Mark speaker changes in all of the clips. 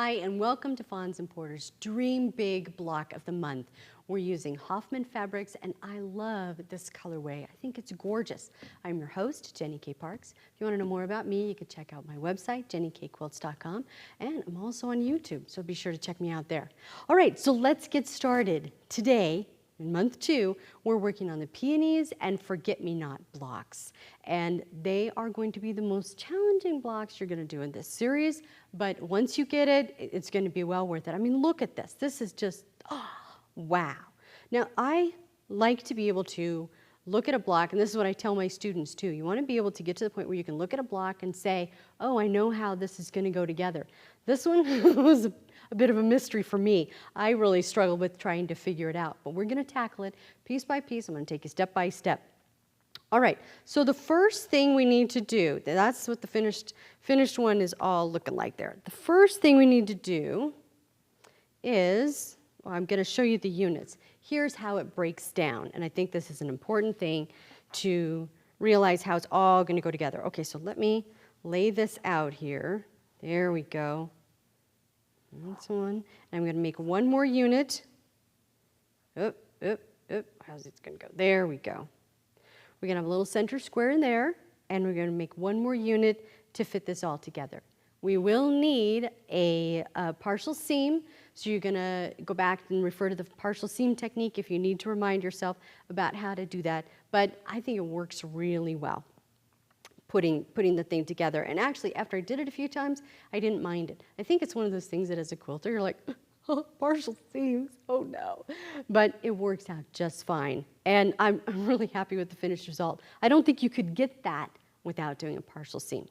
Speaker 1: Hi, and welcome to Fawns and Porter's Dream Big Block of the Month. We're using Hoffman fabrics, and I love this colorway. I think it's gorgeous. I'm your host, Jenny K. Parks. If you want to know more about me, you can check out my website, jennykquilts.com, and I'm also on YouTube, so be sure to check me out there. All right, so let's get started. Today, in month 2, we're working on the Peonies and Forget-Me-Not blocks. And they are going to be the most challenging blocks you're going to do in this series. But once you get it, it's going to be well worth it. I mean, look at this. This is just, oh, wow. Now, I like to be able to look at a block, and this is what I tell my students too. You want to be able to get to the point where you can look at a block and say, oh, I know how this is going to go together. This one was a bit of a mystery for me. I really struggled with trying to figure it out, but we're going to tackle it piece by piece. I'm going to take you step by step. All right, so the first thing we need to do, that's what the finished one is all looking like there. The first thing we need to do is, well, I'm going to show you the units. Here's how it breaks down, and I think this is an important thing to realize how it's all going to go together. Okay, so let me lay this out here. There we go. That's one. And I'm going to make one more unit. How's it going to go? There we go. We're going to have a little center square in there, and we're going to make one more unit to fit this all together. We will need a partial seam, so you're going to go back and refer to the partial seam technique if you need to remind yourself about how to do that. But I think it works really well, putting the thing together. And actually, after I did it a few times, I didn't mind it. I think it's one of those things that as a quilter, you're like, oh, partial seams, oh no. But it works out just fine. And I'm really happy with the finished result. I don't think you could get that without doing a partial seam.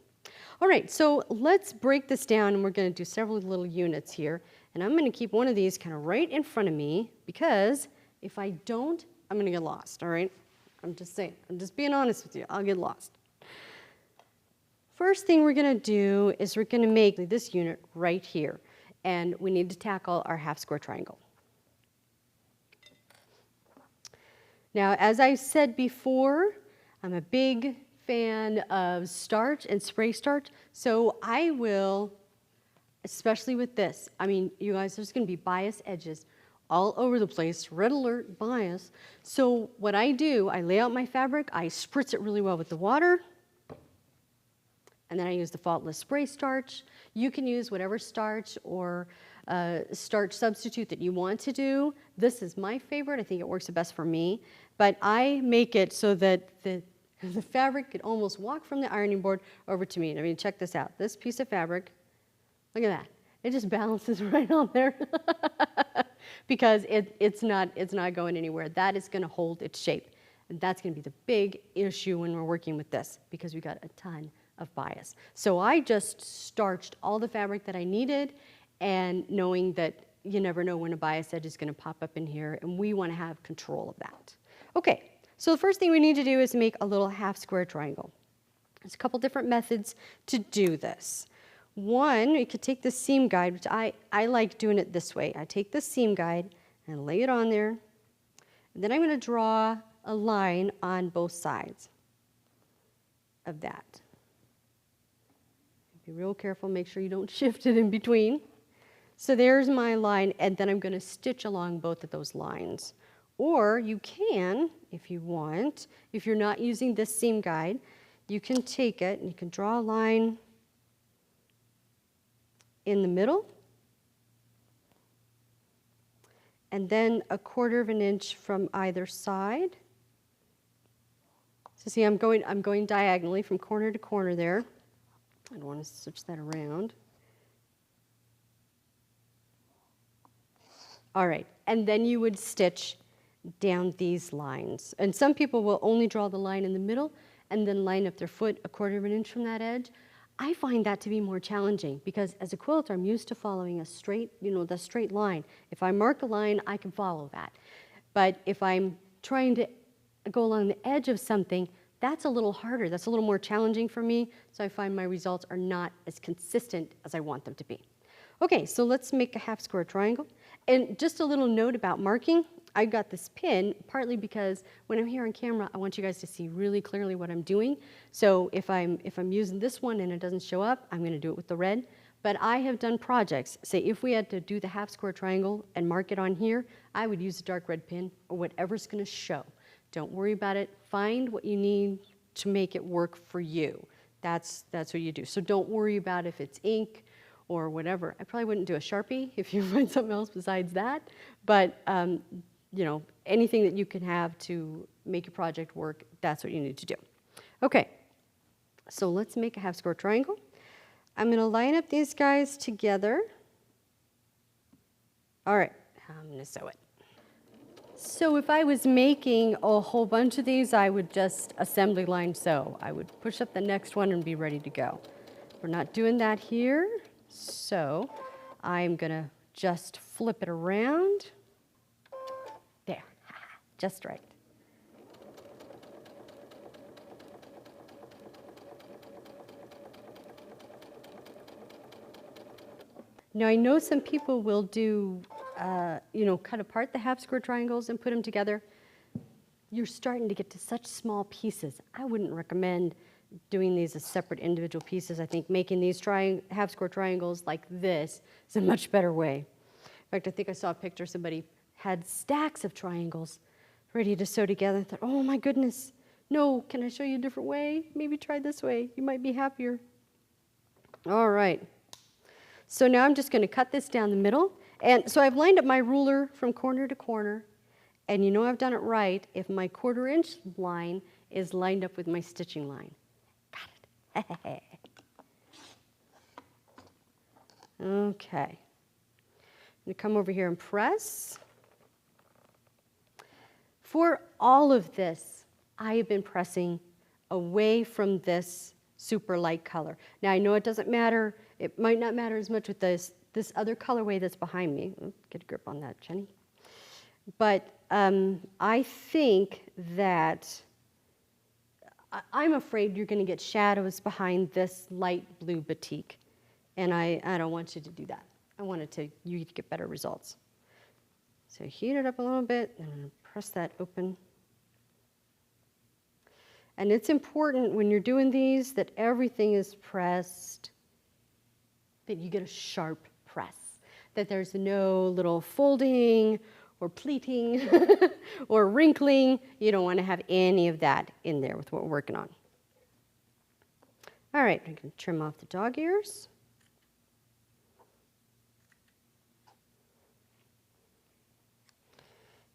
Speaker 1: All right, so let's break this down, and we're going to do several little units here. And I'm going to keep one of these kind of right in front of me, because if I don't, I'm going to get lost, all right? I'm just saying, I'm just being honest with you, I'll get lost. First thing we're going to do is we're going to make this unit right here, and we need to tackle our half square triangle. Now, as I said before, I'm a big fan of starch and spray starch, so I will, especially with this, I mean, you guys, there's going to be bias edges all over the place, red alert, bias. So what I do, I lay out my fabric, I spritz it really well with the water, and then I use the faultless spray starch. You can use whatever starch or starch substitute that you want to do. This is my favorite. I think it works the best for me. But I make it so that the fabric could almost walk from the ironing board over to me. I mean, check this out. This piece of fabric, look at that. It just balances right on there because it's not going anywhere. That is going to hold its shape. And that's going to be the big issue when we're working with this, because we got a ton of bias. So I just starched all the fabric that I needed, and knowing that you never know when a bias edge is going to pop up in here, and we want to have control of that. Okay, so the first thing we need to do is make a little half square triangle. There's a couple different methods to do this. One, you could take the seam guide, which I like doing it this way. I take the seam guide and lay it on there, and then I'm going to draw a line on both sides of that. Be real careful, make sure you don't shift it in between. So there's my line, and then I'm going to stitch along both of those lines. Or you can, if you want, if you're not using this seam guide, you can take it and you can draw a line in the middle, and then 1/4 inch from either side. So see, I'm going diagonally from corner to corner there. I don't want to switch that around. All right, and then you would stitch down these lines. And some people will only draw the line in the middle and then line up their foot 1/4 inch from that edge. I find that to be more challenging, because as a quilter, I'm used to following a straight, the straight line. If I mark a line, I can follow that. But if I'm trying to go along the edge of something, that's a little harder. That's a little more challenging for me, so I find my results are not as consistent as I want them to be. Okay, so let's make a half square triangle. And just a little note about marking. I got this pin partly because when I'm here on camera, I want you guys to see really clearly what I'm doing. So if I'm using this one and it doesn't show up, I'm going to do it with the red. But I have done projects, say if we had to do the half square triangle and mark it on here, I would use a dark red pen or whatever's going to show. Don't worry about it. Find what you need to make it work for you. That's what you do. So don't worry about if it's ink or whatever. I probably wouldn't do a Sharpie if you find something else besides that. But you know, anything that you can have to make your project work, that's what you need to do. Okay, so let's make a half square triangle. I'm going to line up these guys together. All right, I'm going to sew it. So if I was making a whole bunch of these, I would just assembly line sew. I would push up the next one and be ready to go. We're not doing that here, so I'm going to just flip it around. There, just right. Now I know some people will do, you know, cut apart the half square triangles and put them together. You're starting to get to such small pieces. I wouldn't recommend doing these as separate individual pieces. I think making these half square triangles like this is a much better way. In fact, I think I saw a picture, somebody had stacks of triangles ready to sew together. I thought, oh my goodness, no, can I show you a different way? Maybe try this way, you might be happier. All right, so now I'm just going to cut this down the middle. And so I've lined up my ruler from corner to corner, and you know I've done it right if my 1/4 inch line is lined up with my stitching line. Got it. Okay. I'm going to come over here and press. For all of this, I have been pressing away from this super light color. Now I know it doesn't matter, it might not matter as much with this other colorway that's behind me. Get a grip on that, Jenny. But I think that I'm afraid you're going to get shadows behind this light blue batik. And I don't want you to do that. I want you to get better results. So heat it up a little bit, and I'm going to press that open. And it's important when you're doing these that everything is pressed, that you get a sharp press, that there's no little folding or pleating or wrinkling. You don't want to have any of that in there with what we're working on. All right, I'm going to trim off the dog ears.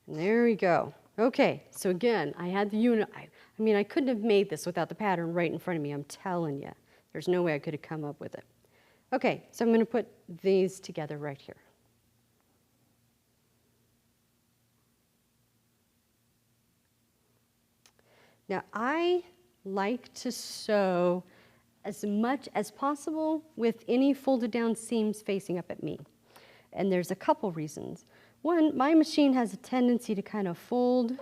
Speaker 1: And there we go. Okay, so again, I had the unit. I mean, I couldn't have made this without the pattern right in front of me, I'm telling you. There's no way I could have come up with it. Okay, so I'm going to put these together right here. Now, I like to sew as much as possible with any folded down seams facing up at me. And there's a couple reasons. One, my machine has a tendency to kind of fold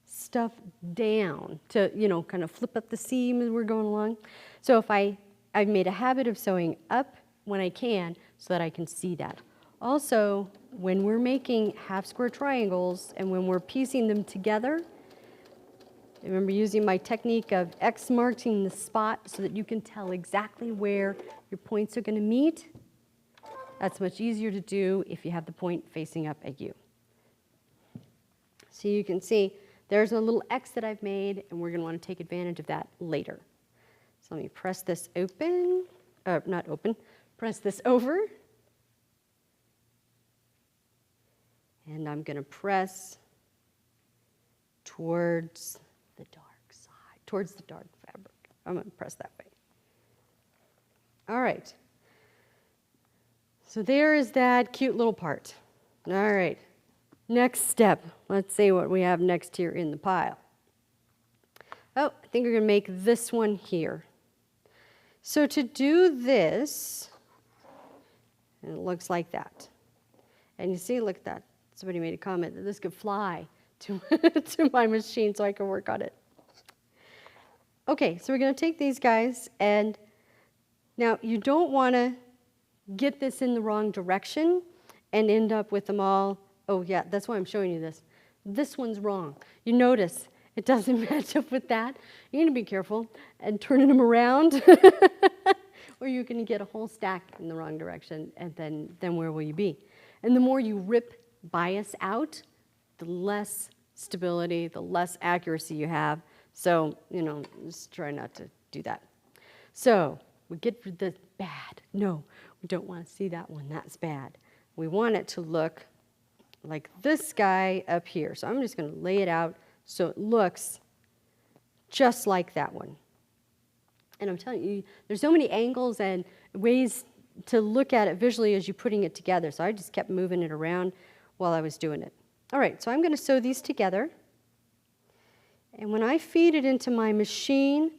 Speaker 1: stuff down, to, you know, kind of flip up the seam as we're going along. So if I've made a habit of sewing up when I can so that I can see that. Also, when we're making half square triangles and when we're piecing them together, I remember using my technique of X marking the spot so that you can tell exactly where your points are going to meet. That's much easier to do if you have the point facing up at you. So you can see there's a little X that I've made, and we're going to want to take advantage of that later. So let me press this open, not open, press this over. And I'm going to press towards the dark side, towards the dark fabric. I'm going to press that way. All right. So there is that cute little part. All right. Next step. Let's see what we have next here in the pile. Oh, I think we're going to make this one here. So to do this, and it looks like that. And you see, look at that. Somebody made a comment that this could fly to, to my machine so I can work on it. Okay, so we're going to take these guys, and now you don't want to get this in the wrong direction and end up with them all. Oh yeah, that's why I'm showing you this. This one's wrong. You notice it doesn't match up with that. You need to be careful and turning them around or you're going to get a whole stack in the wrong direction, and then where will you be? And the more you rip bias out, the less stability, the less accuracy you have. So, just try not to do that. So we get rid of the bad. No, we don't want to see that one. That's bad. We want it to look like this guy up here. So I'm just going to lay it out so it looks just like that one. And I'm telling you, there's so many angles and ways to look at it visually as you're putting it together. So I just kept moving it around while I was doing it. All right, so I'm going to sew these together. And when I feed it into my machine,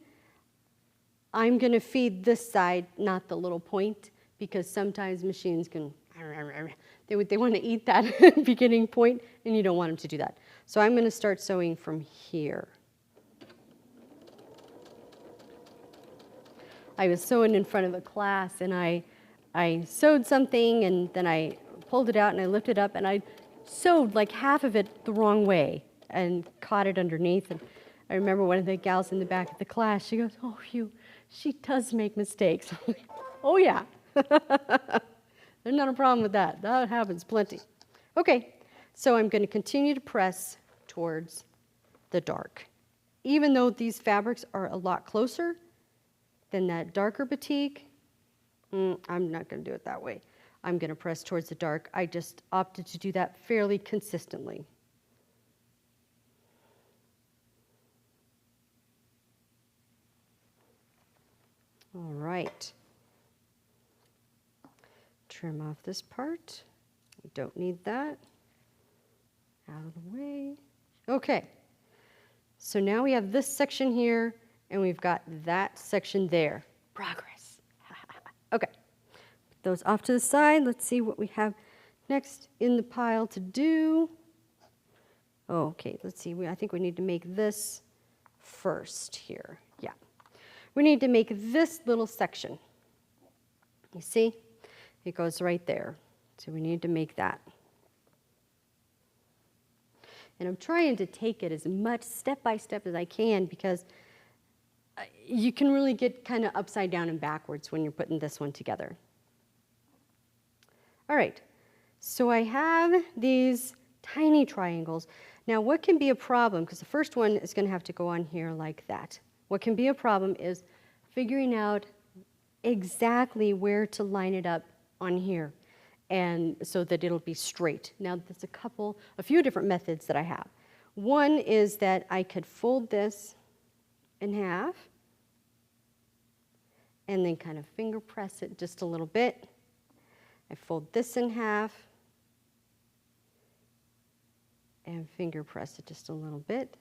Speaker 1: I'm going to feed this side, not the little point, because sometimes machines can, they want to eat that beginning point, and you don't want them to do that. So I'm going to start sewing from here. I was sewing in front of a class, and I sewed something, and then I pulled it out, and I lifted it up, and I sewed like half of it the wrong way and caught it underneath. And I remember one of the gals in the back of the class, she goes, "Oh, she does make mistakes." Oh, yeah. There's not a problem with that. That happens plenty. Okay, so I'm going to continue to press towards the dark. Even though these fabrics are a lot closer than that darker batik, I'm not going to do it that way. I'm going to press towards the dark. I just opted to do that fairly consistently. All right. Trim off this part. We don't need that. Out of the way. Okay. So now we have this section here, and we've got that section there. Progress. Okay. Put those off to the side. Let's see what we have next in the pile to do. Okay, let's see. I think we need to make this first here. Yeah. We need to make this little section. You see? It goes right there. So we need to make that. And I'm trying to take it as much step by step as I can, because you can really get kind of upside down and backwards when you're putting this one together. All right, so I have these tiny triangles. Now what can be a problem, because the first one is going to have to go on here like that. What can be a problem is figuring out exactly where to line it up on here, and so that it'll be straight. Now there's a few different methods that I have. One is that I could fold this in half and then kind of finger press it just a little bit. I fold this in half and finger press it just a little bit.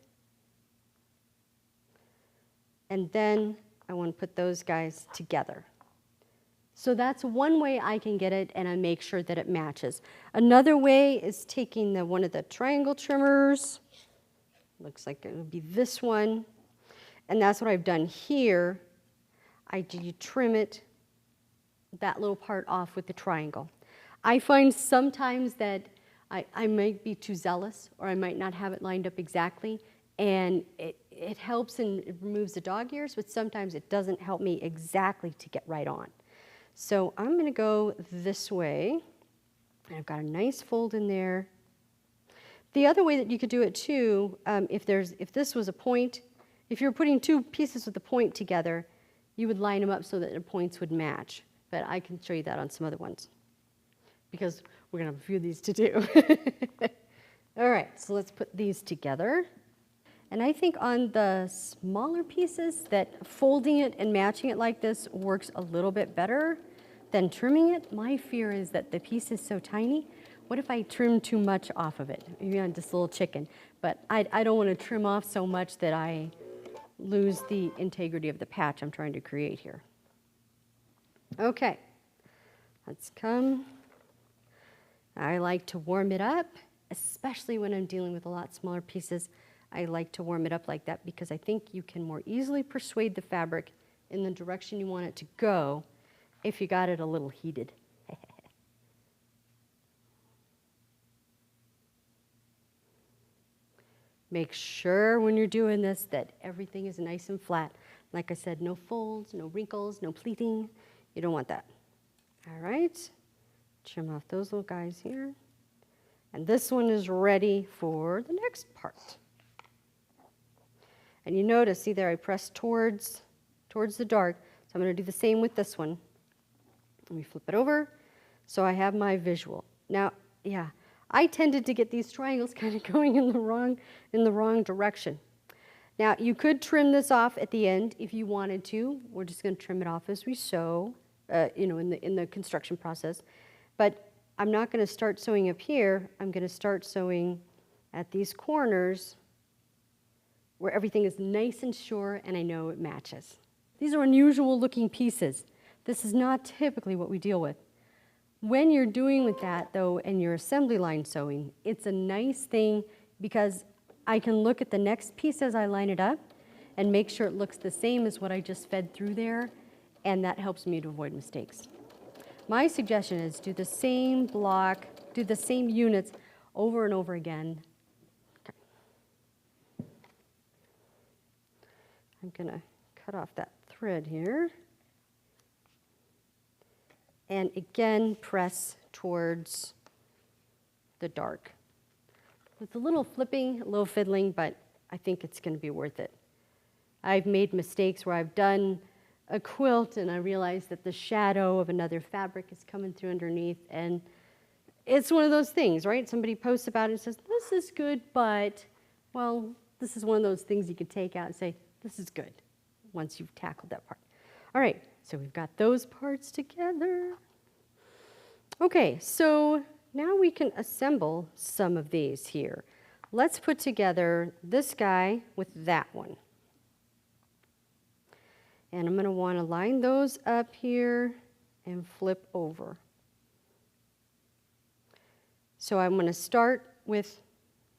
Speaker 1: And then I want to put those guys together. So that's one way I can get it, and I make sure that it matches. Another way is taking one of the triangle trimmers. Looks like it would be this one. And that's what I've done here. You trim it, that little part off with the triangle. I find sometimes that I might be too zealous, or I might not have it lined up exactly, and it helps and it removes the dog ears, but sometimes it doesn't help me exactly to get right on. So I'm going to go this way. I've got a nice fold in there. The other way that you could do it too, if this was a point, if you're putting two pieces with a point together, you would line them up so that the points would match. But I can show you that on some other ones, because we're going to have a few of these to do. All right, so let's put these together. And I think on the smaller pieces that folding it and matching it like this works a little bit better than trimming it. My fear is that the piece is so tiny. What if I trim too much off of it? Maybe I'm just a little chicken. But I don't want to trim off so much that I lose the integrity of the patch I'm trying to create here. Okay, let's come. I like to warm it up, especially when I'm dealing with a lot smaller pieces. I like to warm it up like that because I think you can more easily persuade the fabric in the direction you want it to go if you got it a little heated. Make sure when you're doing this that everything is nice and flat. Like I said, no folds, no wrinkles, no pleating. You don't want that. All right, trim off those little guys here. And this one is ready for the next part. And you notice, see there, I press towards the dark. So I'm going to do the same with this one. Let me flip it over. So I have my visual. Now, yeah, I tended to get these triangles kind of going in the wrong direction. Now, you could trim this off at the end if you wanted to. We're just going to trim it off as we sew, in the construction process. But I'm not going to start sewing up here. I'm going to start sewing at these corners where everything is nice and sure and I know it matches. These are unusual looking pieces. This is not typically what we deal with. When you're doing with that though and you're assembly line sewing, it's a nice thing because I can look at the next piece as I line it up and make sure it looks the same as what I just fed through there, and that helps me to avoid mistakes. My suggestion is do the same block, do the same units over and over again. Okay. I'm going to cut off that thread here. And again, press towards the dark. With a little flipping, a little fiddling, but I think it's going to be worth it. I've made mistakes where I've done a quilt and I realized that the shadow of another fabric is coming through underneath, and it's one of those things, right? Somebody posts about it and says, this is good, but, well, this is one of those things you can take out and say, this is good, once you've tackled that part. All right, so we've got those parts together. Okay, so now we can assemble some of these here. Let's put together this guy with that one. And I'm going to want to line those up here and flip over. So I'm going to start with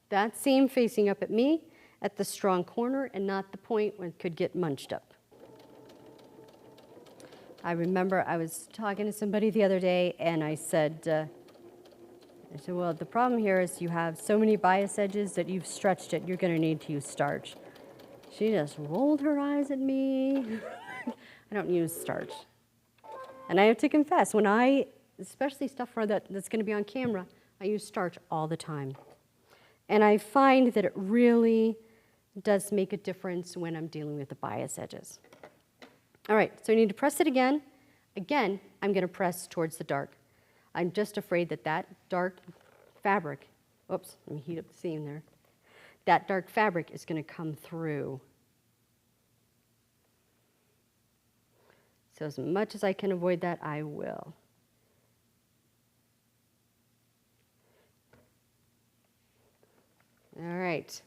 Speaker 1: that seam facing up at me at the strong corner and not the point where it could get munched up. I remember I was talking to somebody the other day and I said, well, the problem here is you have so many bias edges that you've stretched it, you're going to need to use starch. She just rolled her eyes at me. I don't use starch. And I have to confess, when especially stuff that's going to be on camera, I use starch all the time. And I find that it really does make a difference when I'm dealing with the bias edges. All right, so I need to press it again. Again, I'm going to press towards the dark. I'm just afraid that that dark fabric, oops, let me heat up the seam there. That dark fabric is going to come through. So as much as I can avoid that, I will. All right.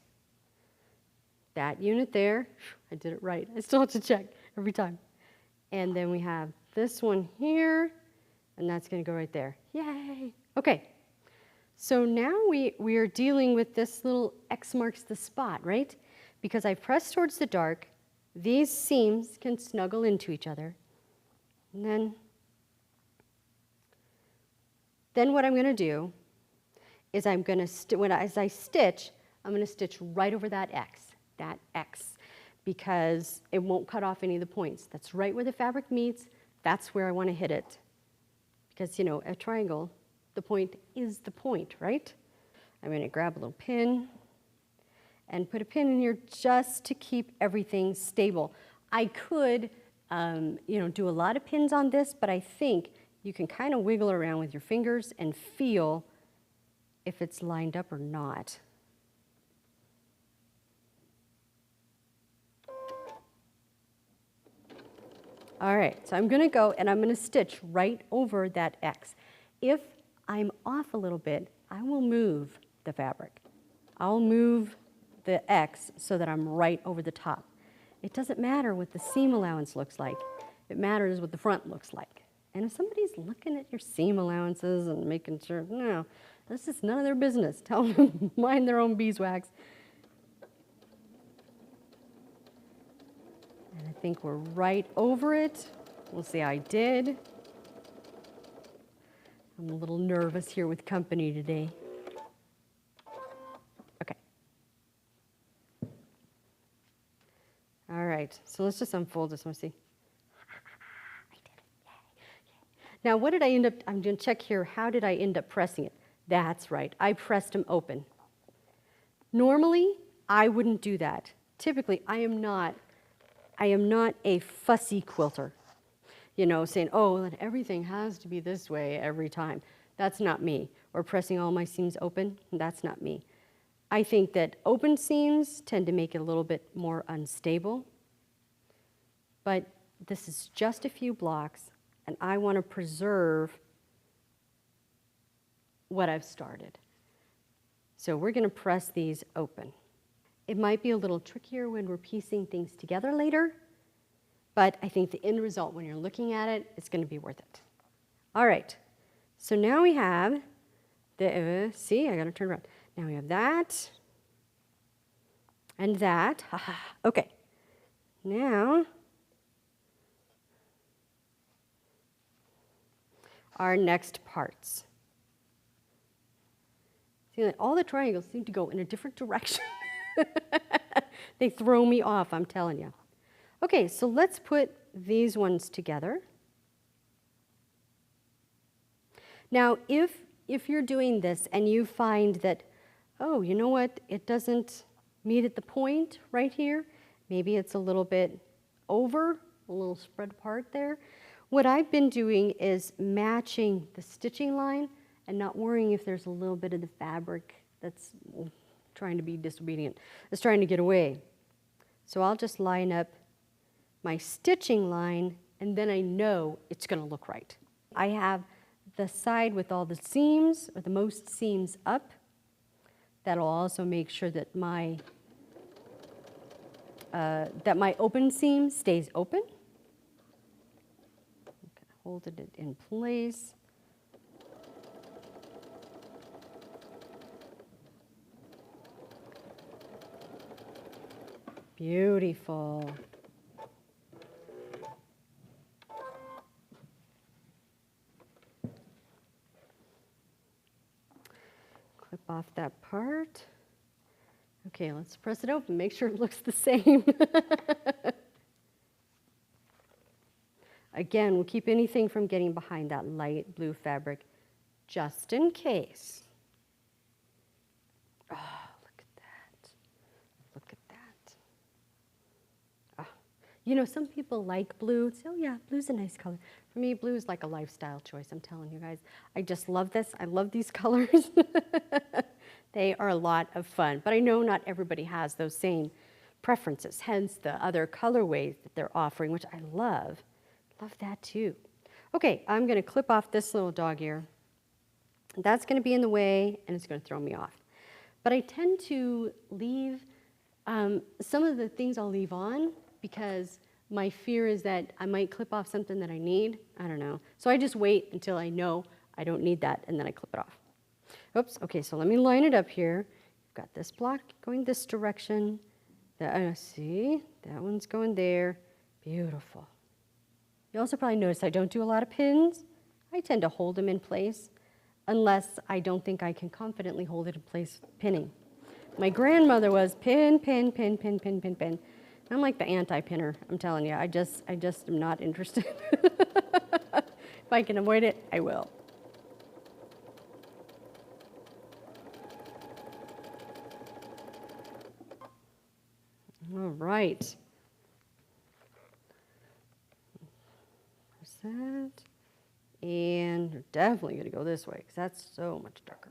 Speaker 1: That unit there, I did it right. I still have to check every time. And then we have this one here, and that's going to go right there. Yay! Okay. So now we are dealing with this little X marks the spot, right? Because I press towards the dark, these seams can snuggle into each other. And then what I'm going to do is I'm going to, as I stitch, I'm going to stitch right over that X, because it won't cut off any of the points. That's right where the fabric meets. That's where I want to hit it. Because, you know, a triangle, the point is the point, right? I'm going to grab a little pin and put a pin in here just to keep everything stable. I could do a lot of pins on this, but I think you can kind of wiggle around with your fingers and feel if it's lined up or not. All right, so I'm going to go and I'm going to stitch right over that X. If I'm off a little bit, I will move the fabric. I'll move the X so that I'm right over the top. It doesn't matter what the seam allowance looks like. It matters what the front looks like. And if somebody's looking at your seam allowances and making sure, no, this is none of their business. Tell them mind their own beeswax. And I think we're right over it. We'll see, I did. I'm a little nervous here with company today. Okay. All right, so let's just unfold this one, see. I did it, yay. Now, what did I end up, I'm going to check here, how did I end up pressing it? That's right, I pressed them open. Normally, I wouldn't do that. Typically, I am not a fussy quilter, you know, saying, oh, that everything has to be this way every time. That's not me. Or pressing all my seams open, that's not me. I think that open seams tend to make it a little bit more unstable, but this is just a few blocks, and I want to preserve what I've started. So we're going to press these open. It might be a little trickier when we're piecing things together later, but I think the end result when you're looking at it, it's going to be worth it. All right, so now we have the, see, I got to turn around. Now we have that and that. Okay, now our next parts. See, all the triangles seem to go in a different direction. They throw me off, I'm telling you. Okay, so let's put these ones together. Now, if you're doing this and you find that, oh, you know what, it doesn't meet at the point right here, maybe it's a little bit over, a little spread apart there. What I've been doing is matching the stitching line and not worrying if there's a little bit of the fabric that's trying to be disobedient, that's trying to get away. So I'll just line up my stitching line, and then I know it's going to look right. I have the side with all the seams, or the most seams up. That'll also make sure that my open seam stays open. Okay, hold it in place. Beautiful. Clip off that part. Okay, let's press it open, make sure it looks the same. Again, we'll keep anything from getting behind that light blue fabric, just in case. Oh, look at that. Look at that. Oh. You know, some people like blue. Say, oh yeah, blue's a nice color. For me, blue is like a lifestyle choice, I'm telling you guys. I just love this. I love these colors. They are a lot of fun, but I know not everybody has those same preferences, hence the other colorways that they're offering, which I love. Love that too. Okay, I'm going to clip off this little dog ear. That's going to be in the way, and it's going to throw me off. But I tend to leave, some of the things I'll leave on because my fear is that I might clip off something that I need. I don't know. So I just wait until I know I don't need that, and then I clip it off. Oops, okay, so let me line it up here. We've got this block going this direction. See, that one's going there. Beautiful. You also probably notice I don't do a lot of pins. I tend to hold them in place unless I don't think I can confidently hold it in place pinning. My grandmother was pin, pin, pin, pin, pin, pin, pin. I'm like the anti-pinner, I'm telling you. I just am not interested. If I can avoid it, I will. All right. There's that. And we're definitely going to go this way because that's so much darker.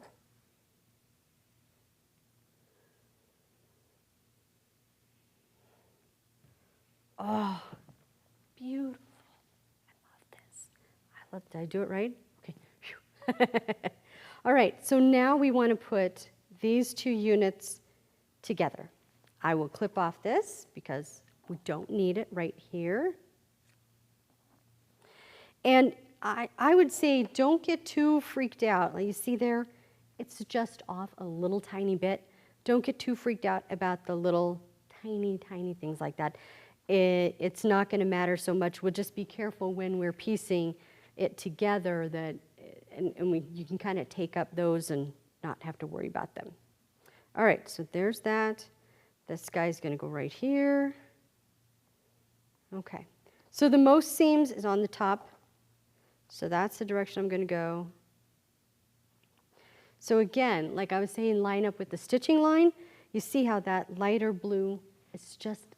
Speaker 1: Oh, beautiful. I love this. Did I do it right? Okay. All right, so now we want to put these two units together. I will clip off this because we don't need it right here. And I would say don't get too freaked out. Like you see there, it's just off a little tiny bit. Don't get too freaked out about the little tiny, tiny things like that. It's not going to matter so much. We'll just be careful when we're piecing it together that, you can kind of take up those and not have to worry about them. All right, so there's that. This guy's going to go right here. Okay, so the most seams is on the top. So that's the direction I'm going to go. So again, like I was saying, line up with the stitching line. You see how that lighter blue is just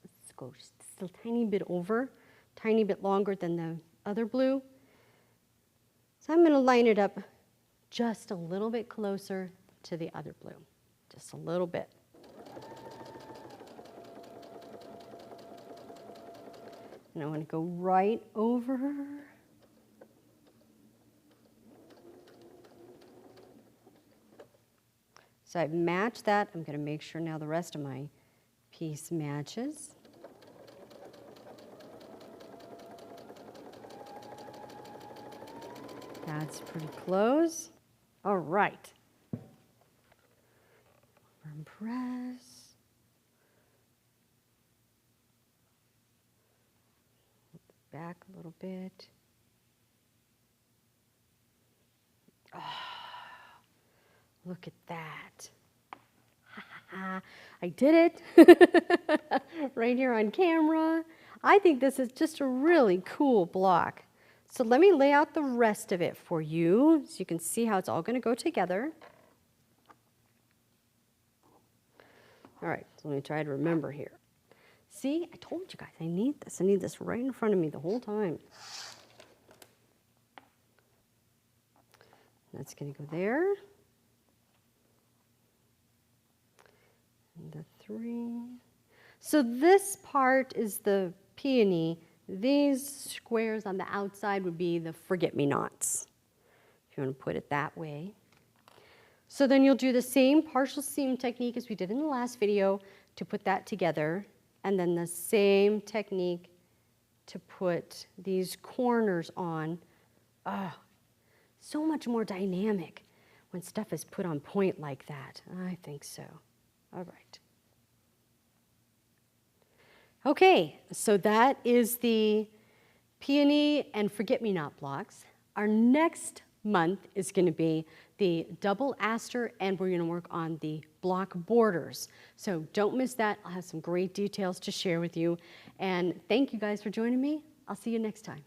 Speaker 1: a tiny bit over, tiny bit longer than the other blue. So I'm going to line it up just a little bit closer to the other blue, just a little bit. And I want to go right over. So I've matched that. I'm going to make sure now the rest of my piece matches. That's pretty close. All right. And press. Back a little bit. Oh, look at that. I did it right here on camera. I think this is just a really cool block. So let me lay out the rest of it for you so you can see how it's all going to go together. All right, so let me try to remember here. See, I told you guys I need this. I need this right in front of me the whole time. That's going to go there. And the 3. So this part is the peony. These squares on the outside would be the forget-me-nots, if you want to put it that way. So then you'll do the same partial seam technique as we did in the last video to put that together, and then the same technique to put these corners on. Oh, so much more dynamic when stuff is put on point like that. I think so. All right. Okay, so that is the Peony and Forget-Me-Not blocks. Our next month is going to be the double aster, and we're going to work on the block borders. So don't miss that. I'll have some great details to share with you. And thank you guys for joining me. I'll see you next time.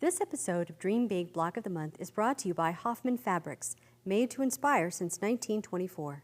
Speaker 1: This episode of Dream Big Block of the Month is brought to you by Hoffman Fabrics, made to inspire since 1924.